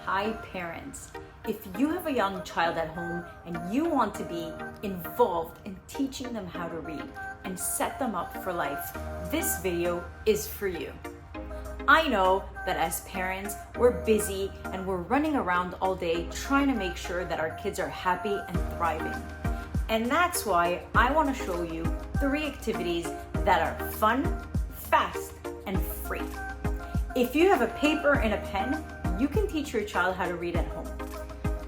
Hi parents, if you have a young child at home and you want to be involved in teaching them how to read and set them up for life, this video is for you. I know that as parents, we're busy and we're running around all day trying to make sure that our kids are happy and thriving. And that's why I want to show you 3 activities that are fun, fast, and free. If you have a paper and a pen, you can teach your child how to read at home.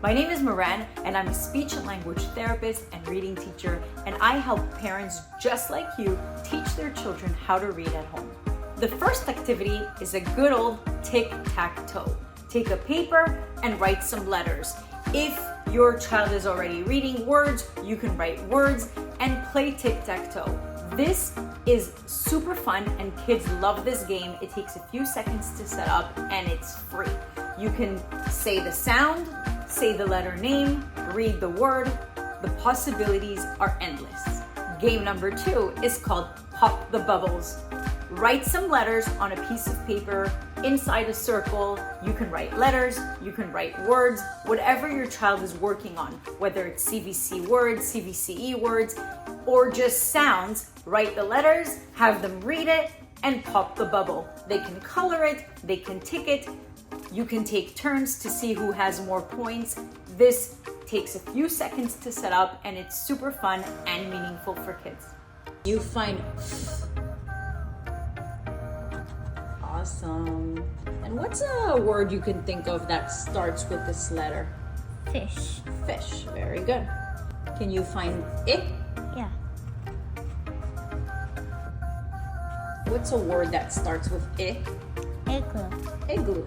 My name is Moran, and I'm a speech and language therapist and reading teacher, and I help parents just like you teach their children how to read at home. The first activity is a good old tic-tac-toe. Take a paper and write some letters. If your child is already reading words, you can write words and play tic-tac-toe. This is super fun and kids love this game. It takes a few seconds to set up and it's free. You can say the sound, say the letter name, read the word. The possibilities are endless. Game number 2 is called Pop the Bubbles. Write some letters on a piece of paper inside a circle. You can write letters, you can write words, whatever your child is working on, whether it's CVC words, CVCE words, or just sounds. Write the letters, have them read it, and pop the bubble. They can color it, they can tick it. You can take turns to see who has more points. This takes a few seconds to set up, and it's super fun and meaningful for kids. You find awesome. And what's a word you can think of that starts with this letter? Fish. Fish. Very good. Can you find it? Yeah. What's a word that starts with I? Igloo. Igloo.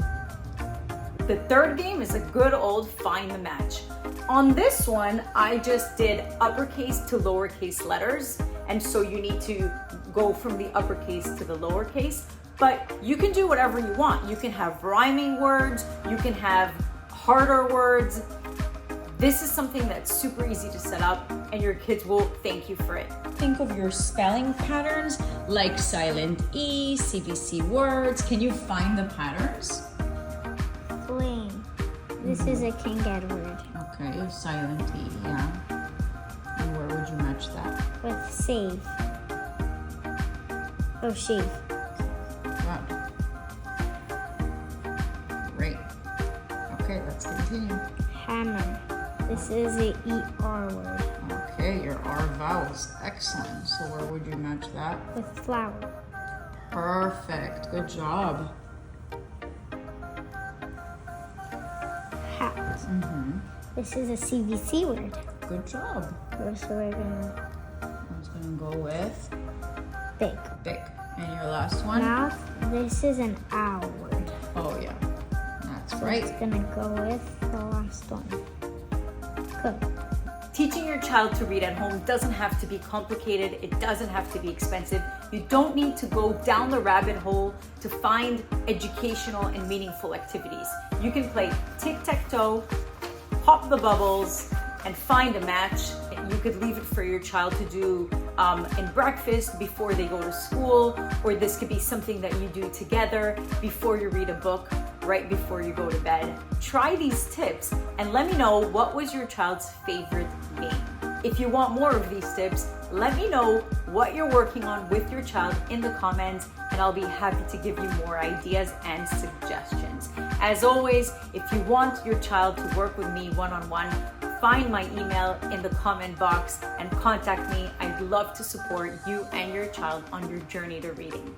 The third game is a good old find the match. On this one, I just did uppercase to lowercase letters, and so you need to go from the uppercase to the lowercase, but you can do whatever you want. You can have rhyming words, you can have harder words. This is something that's super easy to set up and your kids will thank you for it. Think of your spelling patterns like silent E, CVC words. Can you find the patterns? Flame. This is a King Edward. Okay, silent E, yeah. And where would you match that? With save. Oh, shave. Wow. Great. Okay, let's continue. Hammer. This is a ER word. Okay, your R vowels. Excellent. So where would you match that? With flower. Perfect. Good job. Hat. This is a CVC word. Good job. So we're gonna I'm just gonna go with big. big. And your last one? Mouth. This is an owl word. Oh yeah. That's So right. it's gonna go with the last one. Good. Teaching your child to read at home doesn't have to be complicated. It doesn't have to be expensive. You don't need to go down the rabbit hole to find educational and meaningful activities. You can play tic-tac-toe, pop the bubbles, and find a match. You could leave it for your child to do in breakfast before they go to school, or this could be something that you do together before you read a book, right before you go to bed. Try these tips and let me know what was your child's favorite game. If you want more of these tips, let me know what you're working on with your child in the comments, and I'll be happy to give you more ideas and suggestions. As always, if you want your child to work with me one-on-one, find my email in the comment box and contact me. I'd love to support you and your child on your journey to reading.